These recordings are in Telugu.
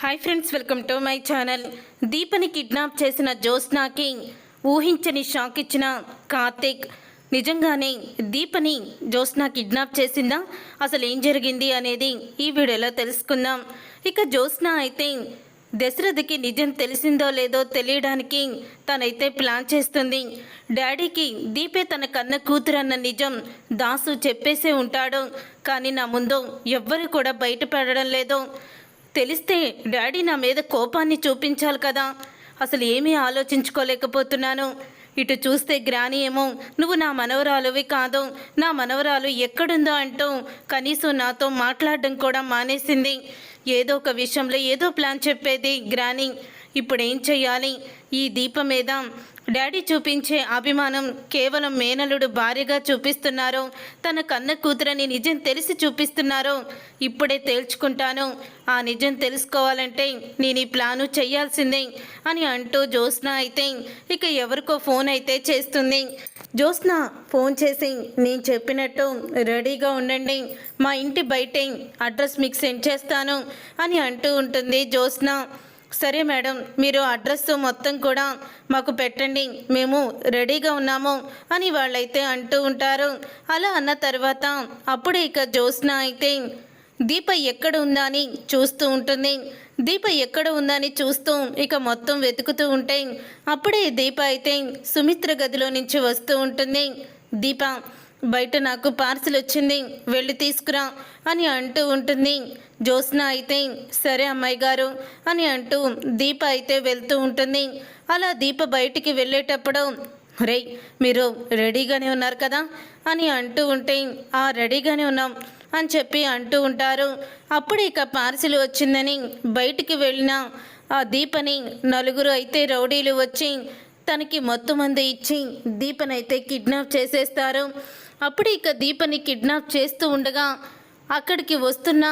Hi friends, welcome to my channel. దీపని కిడ్నాప్ చేసిన జ్యోత్స్నాకి ఊహించని షాక్ ఇచ్చిన కార్తీక్. నిజంగానే దీపని జ్యోత్స్న కిడ్నాప్ చేసిందా? అసలు ఏం జరిగింది అనేది ఈ వీడియోలో తెలుసుకుందాం. ఇక జ్యోత్స్న అయితే దశరథకి నిజం తెలిసిందో లేదో తెలియడానికి తనైతే ప్లాన్ చేస్తుంది. డాడీకి దీపే తన కన్న కూతురన్న నిజం దాసు చెప్పేసే ఉంటాడు, కానీ నా ముందు ఎవ్వరు కూడా బయటపడడం లేదు. తెలిస్తే డాడీ నా మీద కోపాన్ని చూపించాలి కదా. అసలు ఏమీ ఆలోచించుకోలేకపోతున్నాను. ఇటు చూస్తే గ్రాని ఏమో నువ్వు నా మనవరాలువి కాదు, నా మనవరాలు ఎక్కడుందో అంటూ కనీసం నాతో మాట్లాడడం కూడా మానేసింది. ఏదో ఒక విషయంలో ఏదో ప్లాన్ చెప్పేది గ్రాని. ఇప్పుడు ఏం చెయ్యాలి? ఈ దీపం మీద డాడీ చూపించే అభిమానం కేవలం మేనలుడు భార్యగా చూపిస్తున్నారు, తన కన్న కూతురని నిజం తెలిసి చూపిస్తున్నారు. ఇప్పుడే తేల్చుకుంటాను. ఆ నిజం తెలుసుకోవాలంటే నేను ఈ ప్లాను చెయ్యాల్సిందే అని అంటూ జ్యోత్స్న అయితే ఇక ఎవరికో ఫోన్ అయితే చేస్తుంది. జ్యోత్స్న ఫోన్ చేసి నేను చెప్పినట్టు రెడీగా ఉండండి, మా ఇంటి బయటే అడ్రస్ మీకు సెండ్ చేస్తాను అని అంటూ ఉంటుంది జ్యోత్స్న. సరే మేడం, మీరు అడ్రస్ మొత్తం కూడా మాకు పెట్టండి, మేము రెడీగా ఉన్నాము అని వాళ్ళైతే అంటూ ఉంటారు. అలా అన్న తర్వాత అప్పుడే ఇక జ్యోత్స్న అయితే దీప ఎక్కడ ఉందా అని చూస్తూ ఉంటుంది. దీప ఎక్కడ ఉందని చూస్తూ ఇక మొత్తం వెతుకుతూ ఉంటే అప్పుడే దీప అయితే సుమిత్ర గదిలో నుంచి వస్తూ ఉంటుంది. దీప, బయట నాకు పార్సిల్ వచ్చింది, వెళ్ళి తీసుకురా అని అంటూ ఉంటుంది. జ్యోత్స్న అయితే సరే అమ్మాయి గారు అని అంటూ దీప అయితే వెళ్తూ ఉంటుంది. అలా దీప బయటికి వెళ్ళేటప్పుడు రే, మీరు రెడీగానే ఉన్నారు కదా అని అంటూ ఉంటే రెడీగానే ఉన్నాం అని చెప్పి అంటూ ఉంటారు. అప్పుడు ఇక పార్సిల్ వచ్చిందని బయటికి వెళ్ళిన ఆ దీపని నలుగురు అయితే రౌడీలు వచ్చి తనకి మొత్తం మంది ఇచ్చి దీపనైతే కిడ్నాప్ చేసేస్తారు. అప్పుడు ఇక దీపని కిడ్నాప్ చేస్తూ ఉండగా అక్కడికి వస్తున్న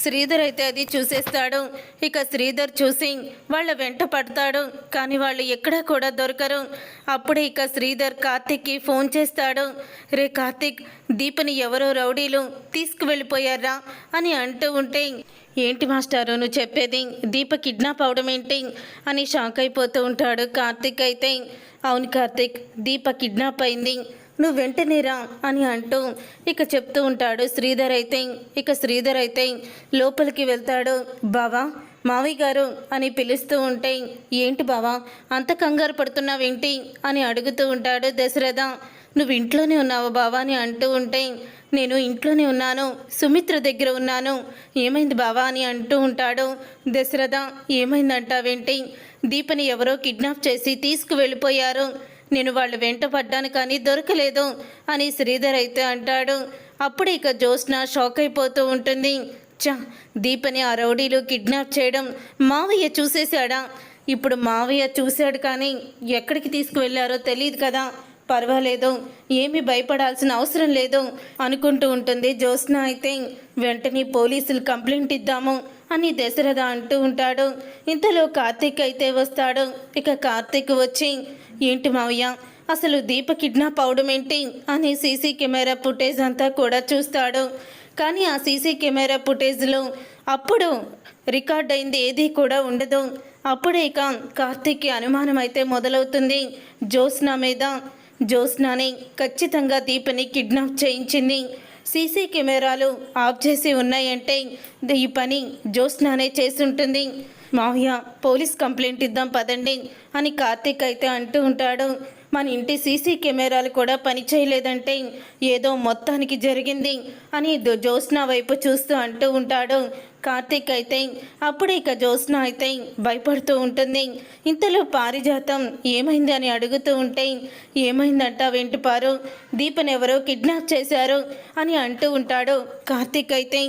శ్రీధర్ అయితే అది చూసేస్తాడు. ఇక శ్రీధర్ చూసి వాళ్ళ వెంట పడతాడు, కానీ వాళ్ళు ఎక్కడా కూడా దొరకరు. అప్పుడే ఇక శ్రీధర్ కార్తీక్కి ఫోన్ చేస్తాడు. రే కార్తీక్, దీపని ఎవరో రౌడీలు తీసుకువెళ్ళిపోయారా అని అంటూ ఉంటే ఏంటి మాస్టారు నువ్వు చెప్పేది? దీప కిడ్నాప్ అవడం ఏంటి అని షాక్ అయిపోతూ ఉంటాడు కార్తీక్ అయితే. అవును కార్తీక్, దీప కిడ్నాప్ అయింది, నువ్వు వెంటనే రా అని అంటూ ఇక చెప్తూ ఉంటాడు శ్రీధర్ అయితే. ఇక శ్రీధర్ అయితే లోపలికి వెళ్తాడు. బావా, మావయ్య గారు అని పిలుస్తూ ఉంటే ఏంటి బావా అంత కంగారు పడుతున్నావేంటి అని అడుగుతూ ఉంటాడు దశరథ. నువ్వు ఇంట్లోనే ఉన్నావా బావా అని అంటూ ఉంటే నేను ఇంట్లోనే ఉన్నాను, సుమిత్ర దగ్గర ఉన్నాను, ఏమైంది బావా అని అంటూ ఉంటాడు దశరథ. ఏమైందంటావేంటి? దీపని ఎవరో కిడ్నాప్ చేసి తీసుకువెళ్ళిపోయారు, నేను వాళ్ళు వెంట పడ్డాను కానీ దొరకలేదు అని శ్రీధర్ అయితే అంటాడు. అప్పుడు ఇక జ్యోత్స్న షాక్ అయిపోతూ ఉంటుంది. దీపని ఆ రౌడీలు కిడ్నాప్ చేయడం మావయ్య చూసేశాడా? ఇప్పుడు మావయ్య చూశాడు కానీ ఎక్కడికి తీసుకువెళ్ళారో తెలియదు కదా, పర్వాలేదు, ఏమీ భయపడాల్సిన అవసరం లేదు అనుకుంటూ ఉంటుంది జ్యోత్స్న అయితే. వెంటనే పోలీసులు కంప్లైంట్ ఇద్దాము అని దశరథ అంటూ ఉంటాడు. ఇంతలో కార్తీక్ అయితే వస్తాడు. ఇక కార్తీక్ వచ్చి ఏంటి మావయ్య, అసలు దీప కిడ్నాప్ అవడం ఏంటి అని సీసీ కెమెరా ఫుటేజ్ అంతా కూడా చూస్తాడు. కానీ ఆ సీసీ కెమెరా ఫుటేజ్లో అప్పుడు రికార్డ్ అయింది ఏది కూడా ఉండదు. అప్పుడే ఇక కార్తీక్కి అనుమానం అయితే మొదలవుతుంది జ్యోత్స్న మీద. జ్యోత్స్నని ఖచ్చితంగా దీపని కిడ్నాప్ చేయించింది, సీసీ కెమెరాలు ఆఫ్ చేసి ఉన్నాయంటే ఈ పని జ్యోత్స్ననే చేసుంటుంది. మావయ్య, పోలీస్ కంప్లైంట్ ఇద్దాం పదండి అని కార్తీక్ అయితే అంటూ ఉంటాడు. మన ఇంటి సీసీ కెమెరాలు కూడా పనిచేయలేదంటే ఏదో మొత్తానికి జరిగింది అని జ్యోత్స్న వైపు చూస్తూ అంటూ ఉంటాడు కార్తీక్ అయితే. అప్పుడు ఇక జ్యోత్స్న అయితే భయపడుతూ ఉంటుంది. ఇంతలో పారిజాతం ఏమైంది అని అడుగుతూ ఉంటే ఏమైందంటావేంటి పారు, దీపని ఎవరో కిడ్నాప్ చేశారు అని అంటూ ఉంటాడు కార్తీక్ అయితే.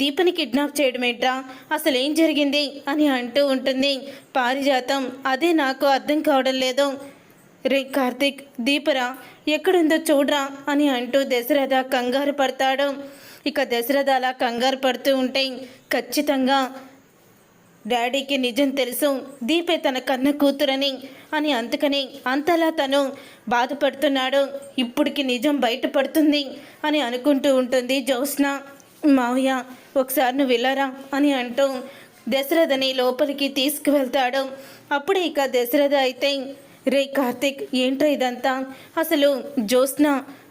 దీపని కిడ్నాప్ చేయడం ఏంట్రా, అసలు ఏం జరిగింది అని అంటూ ఉంటుంది పారిజాతం. అదే నాకు అర్థం కావడం లేదు. రే కార్తీక్, దీపరా ఎక్కడుందో చూడరా అని అంటూ దశరథ కంగారు పడతాడు. ఇక దశరథ అలా కంగారు పడుతూ ఉంటే ఖచ్చితంగా డాడీకి నిజం తెలుసు, దీపే తన కన్న కూతురని అని అందుకని అంతలా తను బాధపడుతున్నాడు. ఇప్పటికి నిజం బయటపడుతుంది అని అనుకుంటూ ఉంటుంది జ్యోత్స్న. మావయ్య, ఒకసారి నువ్వు వెళ్ళరా అని అంటూ దశరథని లోపలికి తీసుకువెళ్తాడు. అప్పుడు ఇక దశరథ అయితే, రే కార్తీక్, ఏంట్రా ఇదంతా? అసలు జ్యోత్స్న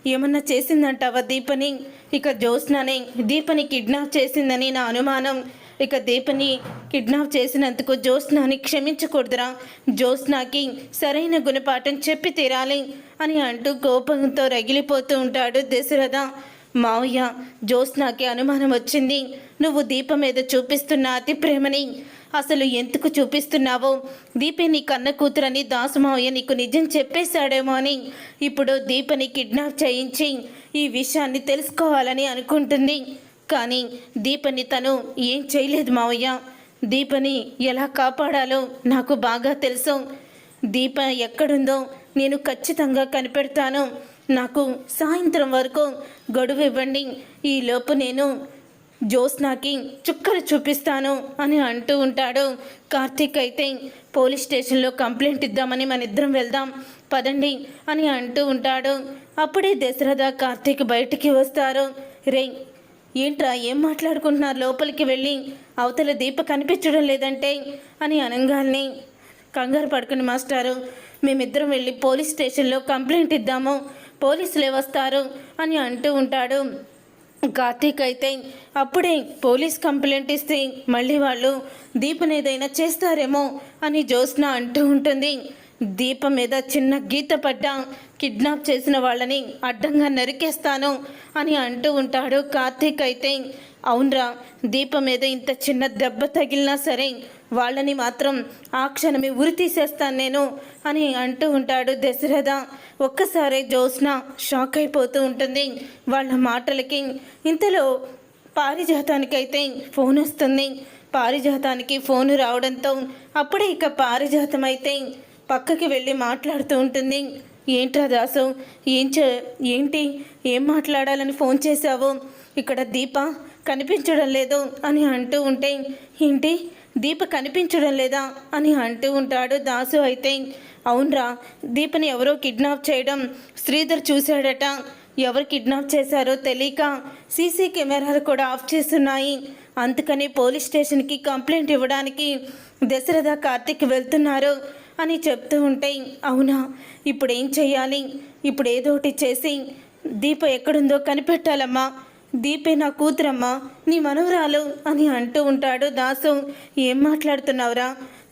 ఏమన్నా చేసిందంటావా దీపని? ఇక జ్యోత్స్ననే దీపని కిడ్నాప్ చేసిందని నా అనుమానం. ఇక దీపని కిడ్నాప్ చేసినందుకు జ్యోత్స్నాని క్షమించకూడదురా. జ్యోత్స్నాకి సరైన గుణపాఠం చెప్పి తీరాలి అని అంటూ కోపంతో రగిలిపోతూ ఉంటాడు దశరథ. మావయ్య, జ్యోత్స్నాకి అనుమానం వచ్చింది. నువ్వు దీప మీద చూపిస్తున్న అతి ప్రేమని అసలు ఎందుకు చూపిస్తున్నావో, దీపే నీ కన్న కూతురని దాసు మావయ్య నీకు నిజం చెప్పేశాడేమో అని ఇప్పుడు దీపని కిడ్నాప్ చేయించి ఈ విషయాన్ని తెలుసుకోవాలని అనుకుంటుంది. కానీ దీపని తను ఏం చేయలేదు మావయ్య. దీపని ఎలా కాపాడాలో నాకు బాగా తెలుసు. దీప ఎక్కడుందో నేను ఖచ్చితంగా కనిపెడతాను. నాకు సాయంత్రం వరకు గడువు ఇవ్వండి. ఈలోపు నేను జ్యోత్స్నాకి చుక్కలు చూపిస్తాను అని అంటూ ఉంటాడు. కార్తీక్ అయితే, పోలీస్ స్టేషన్లో కంప్లైంట్ ఇద్దామని మన ఇద్దరం వెళ్దాం పదండి అని అంటూ ఉంటాడు. అప్పుడే దశరథ కార్తీక్ బయటికి వస్తారు. రే ఏంట్రా, ఏం మాట్లాడుకుంటున్నారు? లోపలికి వెళ్ళి అవతల దీప కనిపించడం లేదంటే అని అనగానే, కంగారు పడుకుని మాస్టారు, మేమిద్దరం వెళ్ళి పోలీస్ స్టేషన్లో కంప్లైంట్ ఇద్దాము, పోలీసులే వస్తారు అని అంటూ ఉంటాడు. కార్తీక్ అయితే, అప్పుడే పోలీస్ కంప్లైంట్ ఇస్తే మళ్ళీ వాళ్ళు దీపని ఏదైనా చేస్తారేమో అని జ్యోత్స్న అంటూ ఉంటుంది. దీపం మీద చిన్న గీత పడ్డా కిడ్నాప్ చేసిన వాళ్ళని అడ్డంగా నరికేస్తాను అని అంటూ ఉంటాడు. కార్తీక్ అయితే, అవునరా, దీపం మీద ఇంత చిన్న దెబ్బ తగిలినా సరే వాళ్ళని మాత్రం ఆ క్షణమే ఉరి తీసేస్తాను నేను అని అంటూ ఉంటాడు దశరథ. ఒక్కసారి జ్యోత్స్న షాక్ అయిపోతూ ఉంటుంది వాళ్ళ మాటలకి. ఇంతలో పారిజాతానికైతే ఫోన్ వస్తుంది. పారిజాతానికి ఫోను రావడంతో అప్పుడే ఇక పారిజాతం అయితే పక్కకి వెళ్ళి మాట్లాడుతూ ఉంటుంది. ఏంట్రా దాసు, ఏంటి ఏం మాట్లాడాలని ఫోన్ చేశావు? ఇక్కడ దీప కనిపించడం లేదు అని అంటూ ఉంటే, ఏంటి దీప కనిపించడం లేదా అని అంటూ ఉంటాడు దాసు. అయితే, అవునరా, దీపని ఎవరో కిడ్నాప్ చేయడం శ్రీధర్ చూశాడట. ఎవరు కిడ్నాప్ చేశారో తెలియక సీసీ కెమెరాలు కూడా ఆఫ్ చేస్తున్నాయి. అందుకని పోలీస్ స్టేషన్కి కంప్లైంట్ ఇవ్వడానికి దశరథ కార్తీక్ వెళ్తున్నారు అని చెప్తూ ఉంటే, అవునా, ఇప్పుడు ఏం చెయ్యాలి? ఇప్పుడు ఏదోటి చేసి దీప ఎక్కడుందో కనిపెట్టాలమ్మా. దీపే నా కూతురమ్మా, నీ మనవరాలు అని అంటూ ఉంటాడు దాసు. ఏం మాట్లాడుతున్నావురా?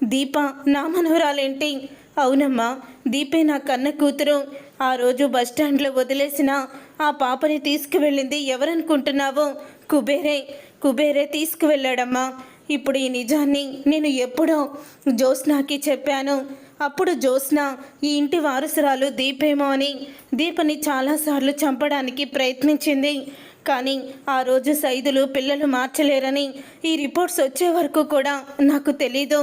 దీప నా మనవరాలేంటి? అవునమ్మా, దీపే నా కన్న కూతురు. ఆ రోజు బస్టాండ్లో వదిలేసిన ఆ పాపని తీసుకువెళ్ళింది ఎవరనుకుంటున్నావో? కుబేరే తీసుకువెళ్ళాడమ్మా. ఇప్పుడు ఈ నిజాన్ని నేను ఎప్పుడో జ్యోత్స్నాకి చెప్పాను. అప్పుడు జ్యోత్స్న ఈ ఇంటి వారసురాలు దీపేమో అని దీపని చాలాసార్లు చంపడానికి ప్రయత్నించింది. కానీ ఆ రోజు సైదులు పిల్లలు మార్చలేరని ఈ రిపోర్ట్స్ వచ్చే వరకు కూడా నాకు తెలీదు.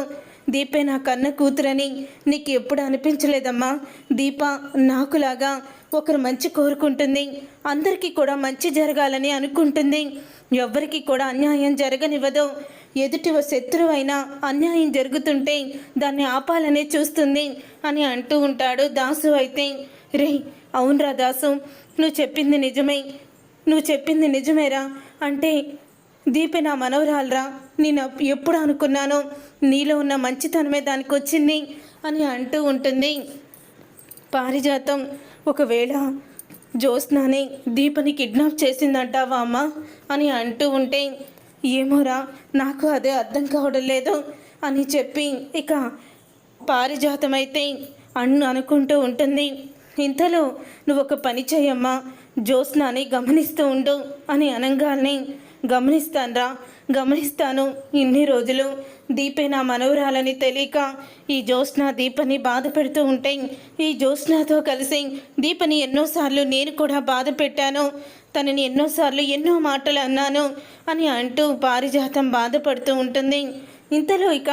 దీపే నా కన్న కూతురని నీకు ఎప్పుడు అనిపించలేదమ్మా? దీప నాకులాగా ఒకరు మంచి కోరుకుంటుంది, అందరికీ కూడా మంచి జరగాలని అనుకుంటుంది, ఎవ్వరికి కూడా అన్యాయం జరగనివ్వదు. ఎదుటి శత్రువైనా అన్యాయం జరుగుతుంటే దాన్ని ఆపాలనే చూస్తుంది అని అంటూ ఉంటాడు దాసు. అయితే, రే అవునరా దాసు, నువ్వు చెప్పింది నిజమేరా. అంటే దీపే నా మనవరాలరా. నేను ఎప్పుడు అనుకున్నానో నీలో ఉన్న మంచితనమే దానికి వచ్చింది అని అంటూ ఉంటుంది పారిజాతం. ఒకవేళ జ్యోత్స్నాని దీపని కిడ్నాప్ చేసిందంటావా అమ్మా అని అంటూ ఉంటే, ఏమోరా, నాకు అదే అర్థం కావడం లేదు అని చెప్పి ఇక పారిజాతం అయితే అనుకుంటూ ఉంటుంది. ఇంతలో నువ్వు ఒక పని చేయమ్మా, జ్యోత్స్నాని గమనిస్తూ ఉండు అని అనగానే, గమనిస్తాను. ఇన్ని రోజులు దీపే నా మనవరాలని తెలియక ఈ జ్యోత్స్న దీపని బాధ పెడుతూ ఉంటే, ఈ జ్యోత్స్నతో కలిసి దీపని ఎన్నోసార్లు నేను కూడా బాధ పెట్టాను, తనని ఎన్నోసార్లు ఎన్నో మాటలు అన్నాను అని అంటూ పారిజాతం బాధపడుతూ ఉంటుంది. ఇంతలో ఇక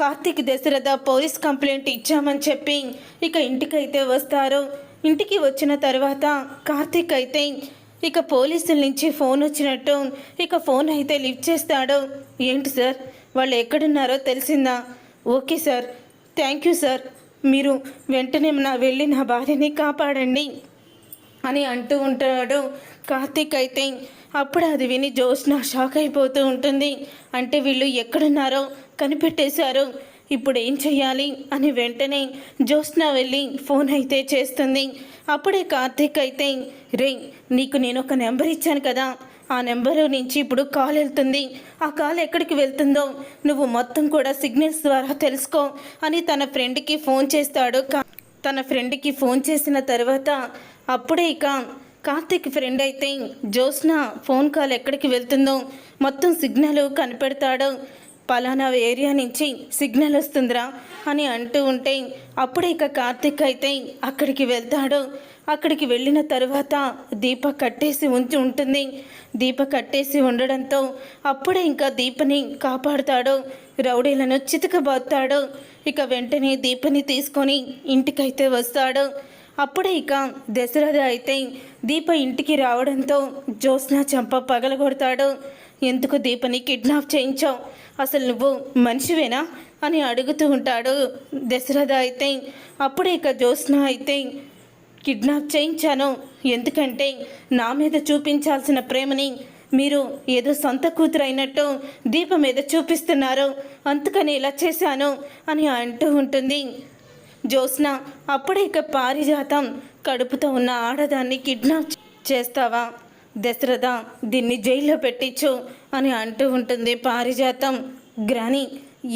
కార్తీక్ దశరథ పోలీస్ కంప్లైంట్ ఇచ్చామని చెప్పి ఇక ఇంటికైతే వస్తారు. ఇంటికి వచ్చిన తర్వాత కార్తీక్ అయితే ఇక పోలీసుల నుంచి ఫోన్ వచ్చినట్టు ఇక ఫోన్ అయితే లిఫ్ట్ చేస్తాడు. ఏంటి సార్, వాళ్ళు ఎక్కడున్నారో తెలిసిందా? Okay sir, thank you sir, మీరు వెంటనే వెళ్ళి నా భార్యని కాపాడండి అని అంటూ ఉంటాడు. కార్తీక్ అయితే అప్పుడు అది విని జ్యోత్స్న షాక్ అయిపోతూ ఉంటుంది. అంటే వీళ్ళు ఎక్కడున్నారో కనిపెట్టేశారు, ఇప్పుడు ఏం చెయ్యాలి అని వెంటనే జ్యోత్స్న వెళ్ళి ఫోన్ అయితే చేస్తుంది. అప్పుడే కార్తీక్ అయితే, రే నీకు నేను ఒక నెంబర్ ఇచ్చాను కదా, ఆ నెంబరు నుంచి ఇప్పుడు కాల్ వెళ్తుంది, ఆ కాల్ ఎక్కడికి వెళ్తుందో నువ్వు మొత్తం కూడా సిగ్నల్స్ ద్వారా తెలుసుకో అని తన ఫ్రెండ్కి ఫోన్ చేస్తాడు. తన ఫ్రెండ్కి ఫోన్ చేసిన తర్వాత అప్పుడే ఇక కార్తీక్ ఫ్రెండ్ అయితే జ్యోత్స్న ఫోన్ కాల్ ఎక్కడికి వెళ్తుందో మొత్తం సిగ్నల్ కనిపెడతాడు. పలానా ఏరియా నుంచి సిగ్నల్ వస్తుందిరా అని అంటూ ఉంటే అప్పుడే ఇక కార్తీక్ అయితే అక్కడికి వెళ్తాడు. అక్కడికి వెళ్ళిన తర్వాత దీప కట్టేసి ఉంటుంది. దీప కట్టేసి ఉండడంతో అప్పుడే ఇంకా దీపని కాపాడుతాడు, రౌడీలను చితకబాతాడు. ఇక వెంటనే దీపని తీసుకొని ఇంటికైతే వస్తాడు. అప్పుడే ఇక దశరథ అయితే దీప ఇంటికి రావడంతో జ్యోత్స్న చెంప పగలగొడతాడు. ఎందుకు దీపని కిడ్నాప్ చేయించావు, అసలు నువ్వు మనిషివేనా అని అడుగుతూ ఉంటాడు దశరథ అయితే. అప్పుడే ఇక జ్యోత్స్న అయితే కిడ్నాప్ చేయించాను, ఎందుకంటే నా మీద చూపించాల్సిన ప్రేమని మీరు ఏదో సొంత కూతురు అయినట్టు దీప మీద చూపిస్తున్నారు, అందుకని ఇలా చేశాను అని అంటూ ఉంటుంది జ్యోత్స్న. అప్పుడే ఇక పారిజాతం కడుపుతో ఉన్న ఆడదాన్ని కిడ్నాప్ చేస్తావా దశరథ, దీన్ని జైల్లో పెట్టించు అని అంటూ ఉంటుంది పారిజాతం. గ్రాని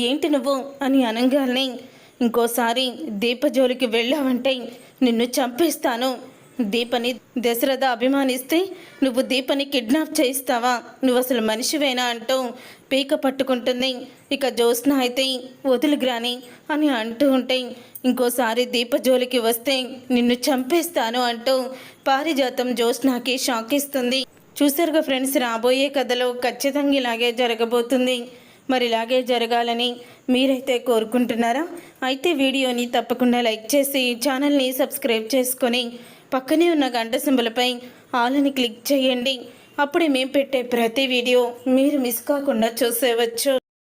ఏంటి నువ్వు అని అనగానే, ఇంకోసారి దీప జోలికి వెళ్ళావంటే నిన్ను చంపేస్తాను, దీపని దశరథ అభిమానిస్తే నువ్వు దీపని కిడ్నాప్ చేయిస్తావా, నువ్వు అసలు మనిషివేనా అంటూ పీక పట్టుకుంటుంది. ఇక జ్యోత్స్న అయితే వదులు గ్రాని అని అంటూ ఉంటే, ఇంకోసారి దీప జోలికి వస్తే నిన్ను చంపేస్తాను అంటూ పారిజాతం జ్యోత్స్నకి షాక్ ఇస్తుంది. చూసారుగా ఫ్రెండ్స్, రాబోయే కథలో ఖచ్చితంగా ఇలాగే జరగబోతుంది. మరి ఇలాగే జరగాలని మీరైతే కోరుకుంటున్నారా? అయితే వీడియోని తప్పకుండా లైక్ చేసి ఛానల్ని సబ్స్క్రైబ్ చేసుకొని పక్కనే ఉన్న గంట సింబల్పై ఆల్ అని క్లిక్ చేయండి. అప్పుడే మేము పెట్టే ప్రతి వీడియో మీరు మిస్ కాకుండా చూసేవచ్చు.